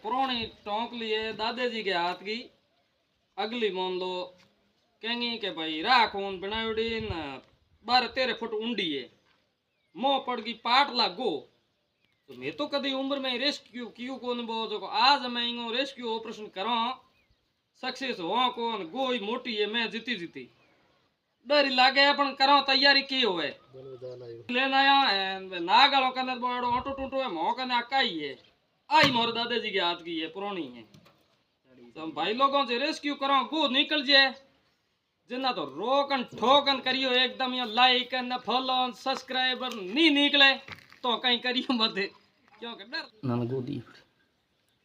पुरानी टोंक लिए दादे जी के हाथ की अगली मान लो कहेंगे कि भाई राह कौन बनायोड़ी न 12-13 फुट ऊंडी है मोह पड़ गई पाट लागो तो मैं तो कभी उम्र में रेस्क्यू क्यों कौन बोल जो आज मैं इंगो रेस्क्यू ऑपरेशन करो सक्सेस हो कौन गोई मोटी है मैं जीती जीती डर लागे पण करो तैयारी की होवे लेना आया नागलो कने बड़ो ऑटो टूटो है मो कने अकाई है आई मोर दादाजी के हाथ की है पुरानी है तो भाई लोगों से रेस्क्यू करो गो निकल जाए जिन्ना तो रोकन ठोकन करियो एकदम ये लाइक एंड फॉलो सब्सक्राइबर नहीं निकले तो कहीं करियो मत क्योंकि डर ना गोदी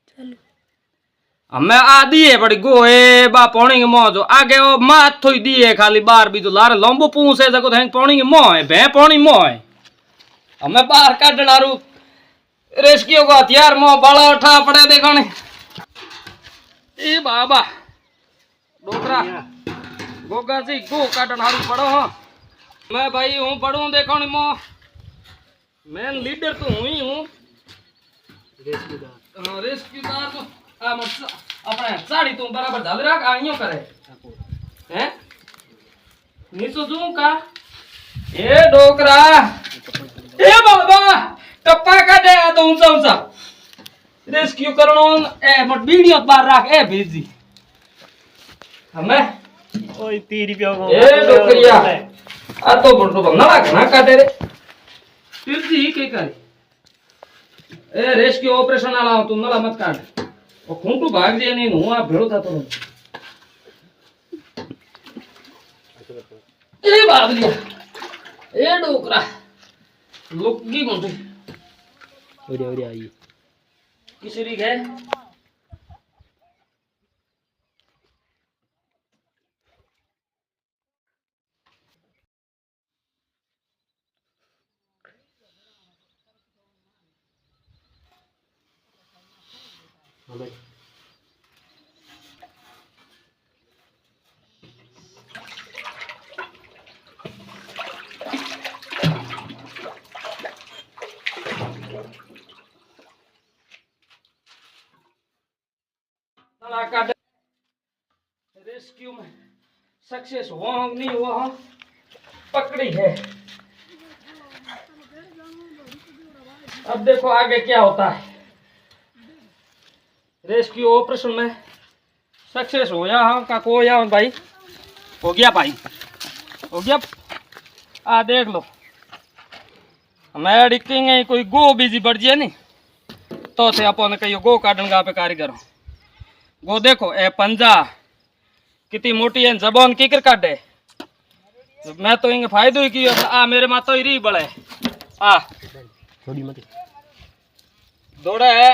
चलो हमें आदि है बड़ी गो ए बा पौनी के मोह जो आगे वो माथ थोई दी है खाली बार भी जो लारे लंबो पूंछ है जको थैंक पौनी के मोह है भे पौनी मोह है हमें बाहर काटना रू रेस्क्यू को हथियार मोह बाला उठा पड़े देखो ने ए बाबा डोकरा गोगा जी गो काटन हारू पड़ो हो मैं भाई हूँ पढ़ू देखो नी मो मैं लीडर तो हूँ ही हूँ रेस्क्यूदार तो अपने साड़ी तू बराबर डाल रख आइयो करे हैं नीचो जूं का ए डोकरा ए बाबा टप्पा काटे तो ऊंचा ऊंचा रेस्क्यू करनो ए मत वीडियो बाहर रख ए भेजी हमें ओए 3 रुपया को ए डोकरिया आ तो बड़ो बंगला घना काटे रे फिर जी के करे ए रेस्क्यू ऑपरेशन वाला तू नला मत काट ओ खूंटू भाग जे नहीं हुआ भेड़ो था तो ए बाबलिया ए डोकरा लुक्की मुंडे ओरे आई किसरी है रेस्क्यू में सक्सेस हुआ नहीं हुआ पकड़ी है अब देखो आगे क्या होता है रेस्क्यू ऑपरेशन में सक्सेस होया हम का को या भाई हो गया भाई हो गया आ देख लो मैं डिक्किंग कोई गो बिजी बढ़ जाए नहीं तो थे अपन कहियो गो काटन का पे कारीगर गो देखो ए पंजा कितनी मोटी है जबान किकर काटे तो मैं तो इंगे फायदो ही कियो आ मेरे मां तो ही री बड़े आ थोड़ी मत दौड़ा है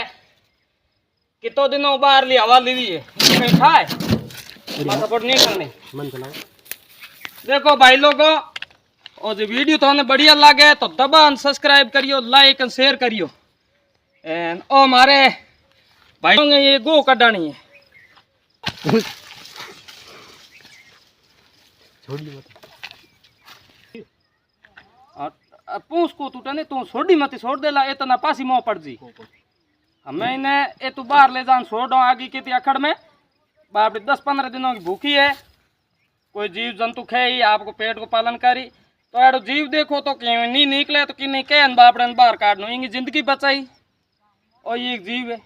कितो दिनों बाहर ली हवा ली है कहीं खाए सपोर्ट नहीं करने मन चलाओ देखो भाई लोगों और जो वीडियो तो हमें बढ़िया लगे तो दबान सब्सक्राइब करियो लाइक एंड शेयर करियो एंड ओ हमारे भाई ये गो कटानी है पूछ को तू टने तू छोड़ी मत छोड़ देला इतना पासी मोह पड़ जी हमें इन्हें ए तू बाहर ले जान छोड़ो आगे की अखड़ में बाप 10-15 दिनों की भूखी है कोई जीव जंतु खाई आपको पेट को पालन करी तो एडो जीव देखो तो क्यों नहीं निकले तो कि नहीं कह बाप बाहर काटनो इनकी जिंदगी बचाई और ये जीव है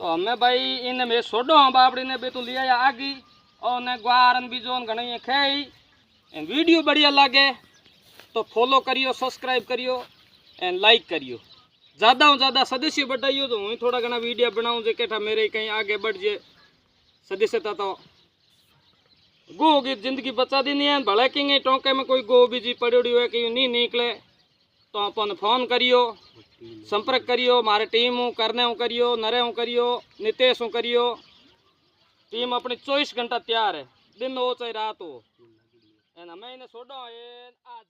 तो हमें भाई इन में छोड़ो हम बापड़ी ने बे तो लिया आगी और ने ग्वारन बीजोन घणे खाई वीडियो बढ़िया लगे तो फॉलो करियो सब्सक्राइब करियो एंड लाइक करियो ज़्यादा ज़्यादा सदस्य बढ़ाइयो तो हूँ थोड़ा घना वीडियो बनाऊँ जो केठा मेरे कहीं आगे बढ़ जाए सदस्यता तो गो की जिंदगी बचा दी नहीं है भले कि टोंके में कोई गो बीजी पड़ी हुई है कि नहीं निकले तो अपन फोन करियो संपर्क करियो मारे टीम करने करियो नरे करियो नितेश करियो टीम अपनी 24 घंटा तैयार है दिन हो चाहे रात हो हमें इन्हें छोड़ो आज